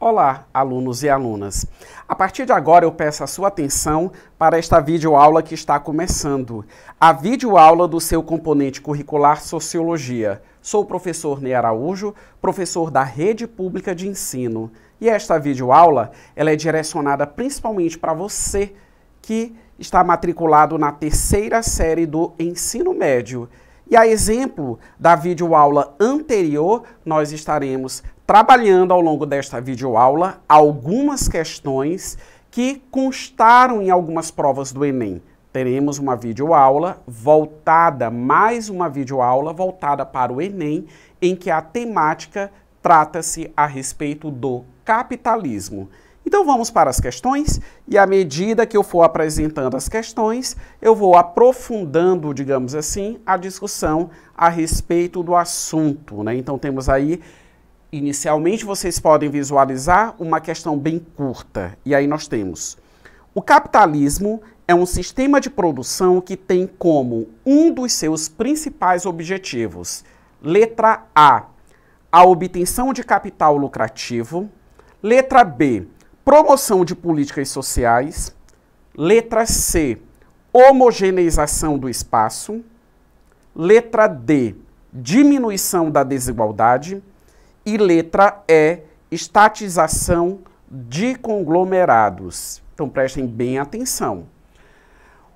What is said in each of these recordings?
Olá, alunos e alunas. A partir de agora eu peço a sua atenção para esta videoaula que está começando. A videoaula do seu componente curricular Sociologia. Sou o professor Ney Araújo, professor da Rede Pública de Ensino. E esta videoaula, ela é direcionada principalmente para você que está matriculado na terceira série do ensino médio. E a exemplo da videoaula anterior, nós estaremos trabalhando ao longo desta videoaula algumas questões que constaram em algumas provas do Enem. Teremos uma videoaula voltada, mais uma videoaula voltada para o Enem, em que a temática trata-se a respeito do capitalismo. Então vamos para as questões e à medida que eu for apresentando as questões, eu vou aprofundando, digamos assim, a discussão a respeito do assunto, né? Então temos aí, inicialmente vocês podem visualizar uma questão bem curta. E aí nós temos: o capitalismo é um sistema de produção que tem como um dos seus principais objetivos, letra A, a obtenção de capital lucrativo, letra B, promoção de políticas sociais, letra C, homogeneização do espaço, letra D, diminuição da desigualdade e letra E, estatização de conglomerados. Então prestem bem atenção.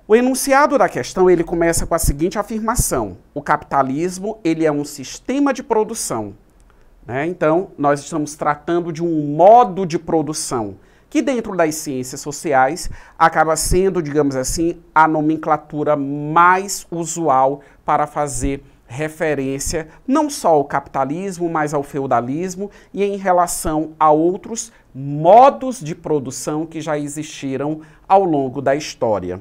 O enunciado da questão, ele começa com a seguinte afirmação: o capitalismo, ele é um sistema de produção. Então, nós estamos tratando de um modo de produção, que dentro das ciências sociais acaba sendo, digamos assim, a nomenclatura mais usual para fazer referência não só ao capitalismo, mas ao feudalismo e em relação a outros modos de produção que já existiram ao longo da história.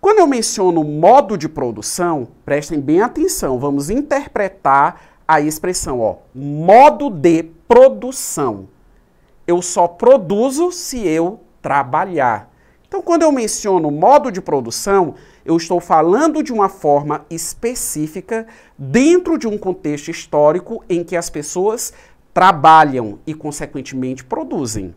Quando eu menciono modo de produção, prestem bem atenção, vamos interpretar a expressão, modo de produção. Eu só produzo se eu trabalhar. Então, quando eu menciono modo de produção, eu estou falando de uma forma específica dentro de um contexto histórico em que as pessoas trabalham e, consequentemente, produzem.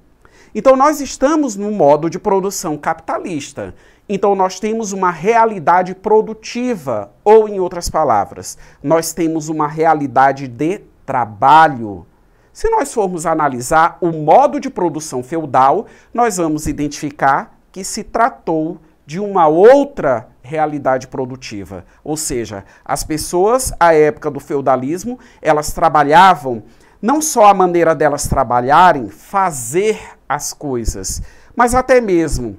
Então, nós estamos no modo de produção capitalista. Então, nós temos uma realidade produtiva, ou, em outras palavras, nós temos uma realidade de trabalho. Se nós formos analisar o modo de produção feudal, nós vamos identificar que se tratou de uma outra realidade produtiva. Ou seja, as pessoas, à época do feudalismo, elas trabalhavam, não só a maneira delas trabalharem, fazer as coisas, mas até mesmo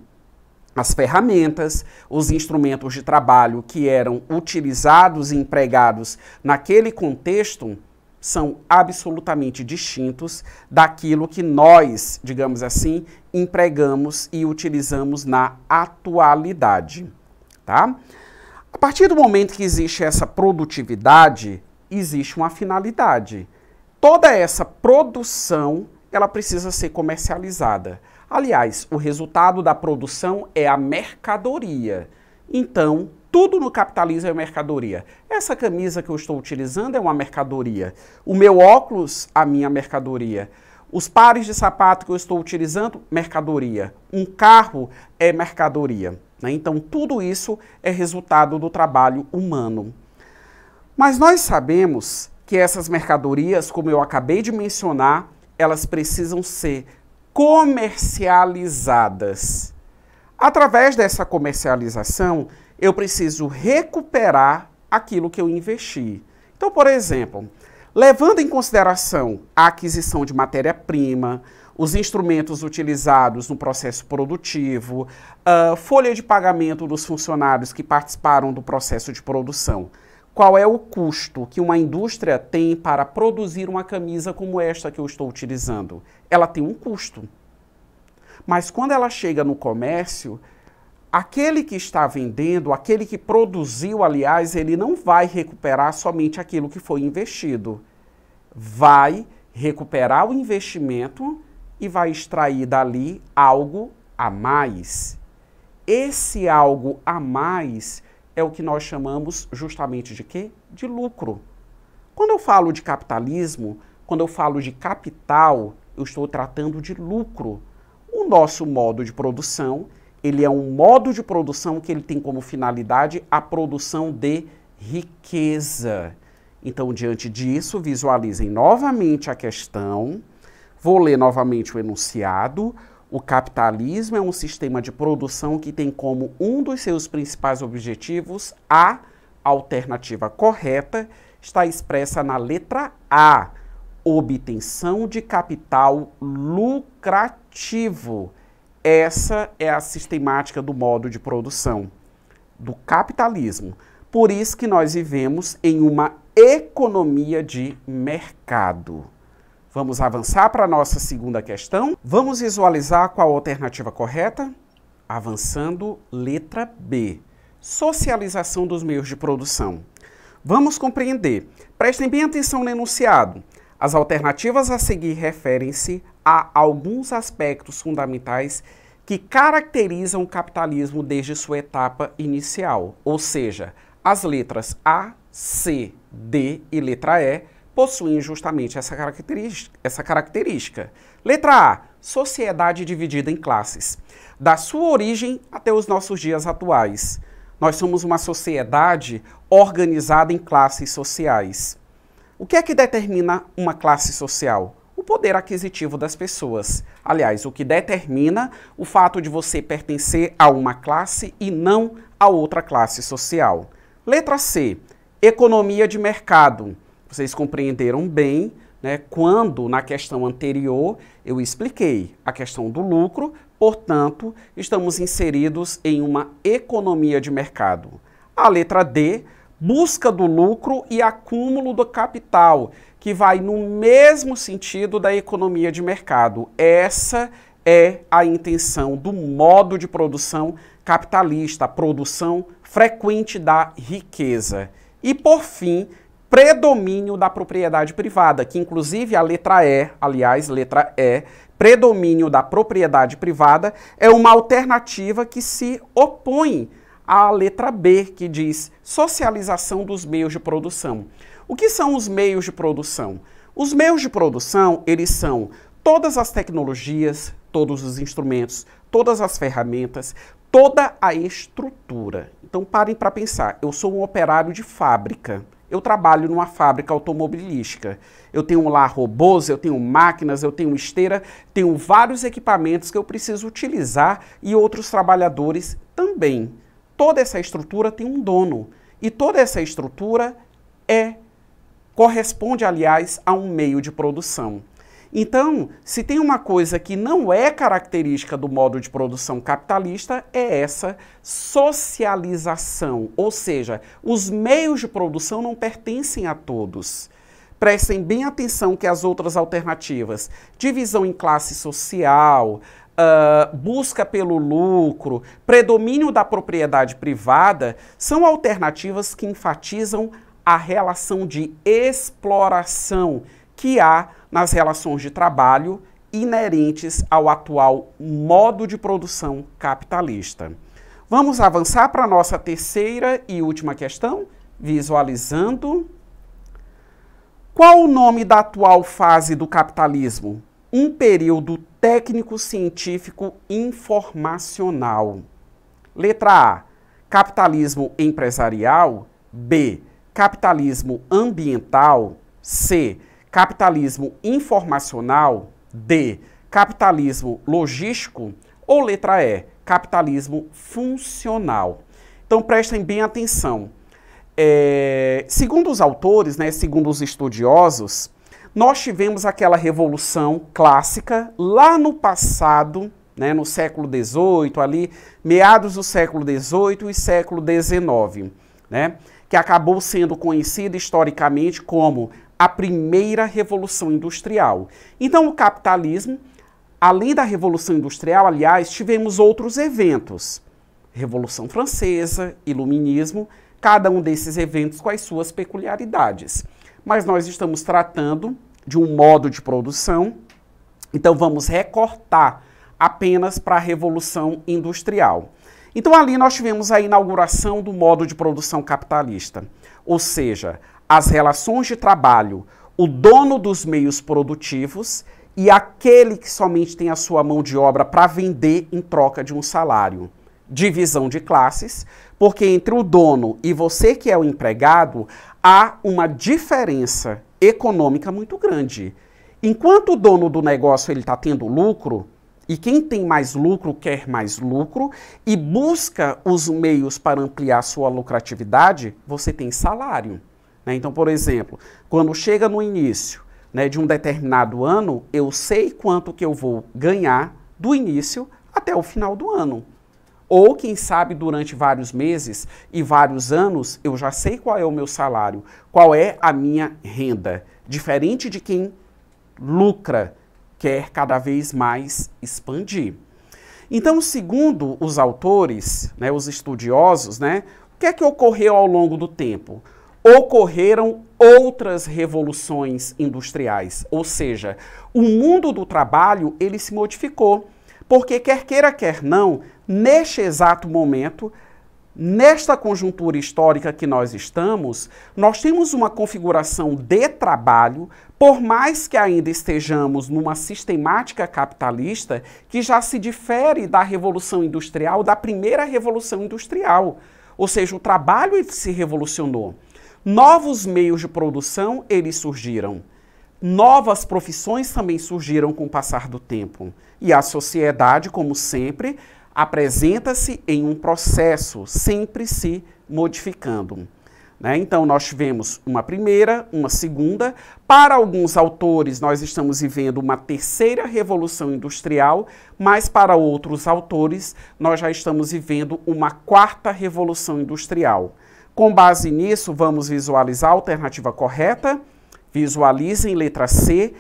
as ferramentas, os instrumentos de trabalho que eram utilizados e empregados naquele contexto são absolutamente distintos daquilo que nós, digamos assim, empregamos e utilizamos na atualidade, tá? A partir do momento que existe essa produtividade, existe uma finalidade. Toda essa produção, ela precisa ser comercializada. Aliás, o resultado da produção é a mercadoria. Então, tudo no capitalismo é mercadoria. Essa camisa que eu estou utilizando é uma mercadoria. O meu óculos, a minha mercadoria. Os pares de sapato que eu estou utilizando, mercadoria. Um carro é mercadoria. Então, tudo isso é resultado do trabalho humano. Mas nós sabemos que essas mercadorias, como eu acabei de mencionar, elas precisam ser comercializadas. Através dessa comercialização, eu preciso recuperar aquilo que eu investi. Então, por exemplo, levando em consideração a aquisição de matéria-prima, os instrumentos utilizados no processo produtivo, a folha de pagamento dos funcionários que participaram do processo de produção, qual é o custo que uma indústria tem para produzir uma camisa como esta que eu estou utilizando? Ela tem um custo. Mas quando ela chega no comércio, aquele que está vendendo, aquele que produziu, aliás, ele não vai recuperar somente aquilo que foi investido. Vai recuperar o investimento e vai extrair dali algo a mais. Esse algo a mais é o que nós chamamos justamente de quê? De lucro. Quando eu falo de capitalismo, quando eu falo de capital, eu estou tratando de lucro. O nosso modo de produção, ele é um modo de produção que ele tem como finalidade a produção de riqueza. Então, diante disso, visualizem novamente a questão. Vou ler novamente o enunciado. O capitalismo é um sistema de produção que tem como um dos seus principais objetivos a alternativa correta, está expressa na letra A, obtenção de capital lucrativo. Essa é a sistemática do modo de produção do capitalismo. Por isso que nós vivemos em uma economia de mercado. Vamos avançar para a nossa segunda questão. Vamos visualizar qual a alternativa correta? Avançando, letra B. Socialização dos meios de produção. Vamos compreender. Prestem bem atenção no enunciado. As alternativas a seguir referem-se a alguns aspectos fundamentais que caracterizam o capitalismo desde sua etapa inicial. Ou seja, as letras A, C, D e letra E possuem justamente essa característica. Letra A, sociedade dividida em classes. Da sua origem até os nossos dias atuais, nós somos uma sociedade organizada em classes sociais. O que é que determina uma classe social? O poder aquisitivo das pessoas. Aliás, o que determina o fato de você pertencer a uma classe e não a outra classe social. Letra C, economia de mercado. Vocês compreenderam bem, né, quando na questão anterior eu expliquei a questão do lucro, portanto, estamos inseridos em uma economia de mercado. A letra D, busca do lucro e acúmulo do capital, que vai no mesmo sentido da economia de mercado. Essa é a intenção do modo de produção capitalista, a produção frequente da riqueza. E, por fim, predomínio da propriedade privada, que inclusive a letra E, aliás, letra E, predomínio da propriedade privada, é uma alternativa que se opõe à letra B, que diz socialização dos meios de produção. O que são os meios de produção? Os meios de produção, eles são todas as tecnologias, todos os instrumentos, todas as ferramentas, toda a estrutura. Então parem para pensar, eu sou um operário de fábrica. Eu trabalho numa fábrica automobilística. Eu tenho lá robôs, eu tenho máquinas, eu tenho esteira, tenho vários equipamentos que eu preciso utilizar e outros trabalhadores também. Toda essa estrutura tem um dono e toda essa estrutura corresponde, aliás, a um meio de produção. Então, se tem uma coisa que não é característica do modo de produção capitalista, é essa socialização. Ou seja, os meios de produção não pertencem a todos. Prestem bem atenção que as outras alternativas, divisão em classe social, busca pelo lucro, predomínio da propriedade privada, são alternativas que enfatizam a relação de exploração que há nas relações de trabalho inerentes ao atual modo de produção capitalista. Vamos avançar para a nossa terceira e última questão, visualizando. Qual o nome da atual fase do capitalismo? Um período técnico-científico informacional. Letra A, capitalismo empresarial. B, capitalismo ambiental. C, capitalismo informacional. D, capitalismo logístico. Ou letra E, capitalismo funcional. Então prestem bem atenção. Segundo os autores, né, segundo os estudiosos, nós tivemos aquela revolução clássica lá no passado, né, no século XVIII, ali, meados do século XVIII e século XIX, né, que acabou sendo conhecida historicamente como a primeira revolução industrial. Então, o capitalismo, além da revolução industrial, aliás, tivemos outros eventos. Revolução Francesa, Iluminismo, cada um desses eventos com as suas peculiaridades. Mas nós estamos tratando de um modo de produção, então vamos recortar apenas para a Revolução Industrial. Então ali nós tivemos a inauguração do modo de produção capitalista, ou seja, as relações de trabalho, o dono dos meios produtivos e aquele que somente tem a sua mão de obra para vender em troca de um salário. Divisão de classes, porque entre o dono e você que é o empregado, há uma diferença econômica muito grande. Enquanto o dono do negócio ele está tendo lucro, e quem tem mais lucro quer mais lucro e busca os meios para ampliar sua lucratividade, você tem salário. Né? Então, por exemplo, quando chega no início, né, de um determinado ano, eu sei quanto que eu vou ganhar do início até o final do ano. Ou, quem sabe, durante vários meses e vários anos, eu já sei qual é o meu salário, qual é a minha renda. Diferente de quem lucra, quer cada vez mais expandir. Então, segundo os autores, né, os estudiosos, né, o que é que ocorreu ao longo do tempo? Ocorreram outras revoluções industriais, ou seja, o mundo do trabalho ele se modificou, porque quer queira, quer não, neste exato momento, nesta conjuntura histórica que nós estamos, nós temos uma configuração de trabalho, por mais que ainda estejamos numa sistemática capitalista que já se difere da Revolução Industrial, da primeira Revolução Industrial, ou seja, o trabalho se revolucionou. Novos meios de produção, eles surgiram. Novas profissões também surgiram com o passar do tempo. E a sociedade, como sempre, apresenta-se em um processo, sempre se modificando. Né? Então, nós tivemos uma primeira, uma segunda. Para alguns autores, nós estamos vivendo uma terceira revolução industrial, mas para outros autores, nós já estamos vivendo uma quarta revolução industrial. Com base nisso, vamos visualizar a alternativa correta. Visualizem letra C.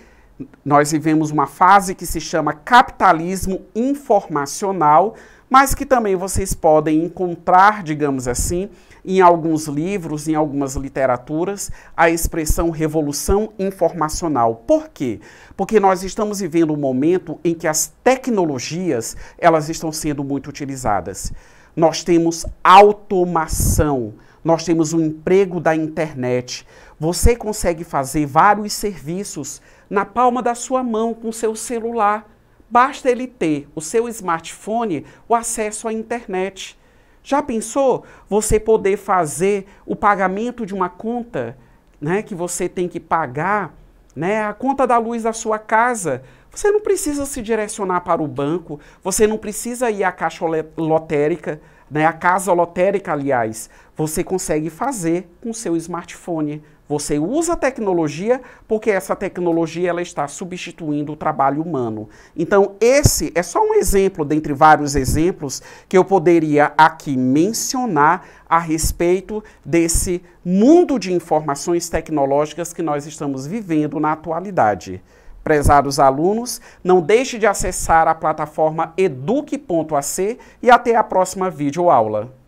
Nós vivemos uma fase que se chama capitalismo informacional, mas que também vocês podem encontrar, digamos assim, em alguns livros, em algumas literaturas, a expressão revolução informacional. Por quê? Porque nós estamos vivendo um momento em que as tecnologias, elas estão sendo muito utilizadas. Nós temos automação. Nós temos o emprego da internet. Você consegue fazer vários serviços na palma da sua mão com seu celular. Basta ele ter o seu smartphone, o acesso à internet. Já pensou você poder fazer o pagamento de uma conta, né, que você tem que pagar, né, a conta da luz da sua casa? Você não precisa se direcionar para o banco, você não precisa ir à caixa lotérica, né, a casa lotérica, aliás, você consegue fazer com o seu smartphone. Você usa a tecnologia porque essa tecnologia ela está substituindo o trabalho humano. Então, esse é só um exemplo dentre vários exemplos que eu poderia aqui mencionar a respeito desse mundo de informações tecnológicas que nós estamos vivendo na atualidade. Prezados alunos, não deixe de acessar a plataforma eduque.ac e até a próxima videoaula.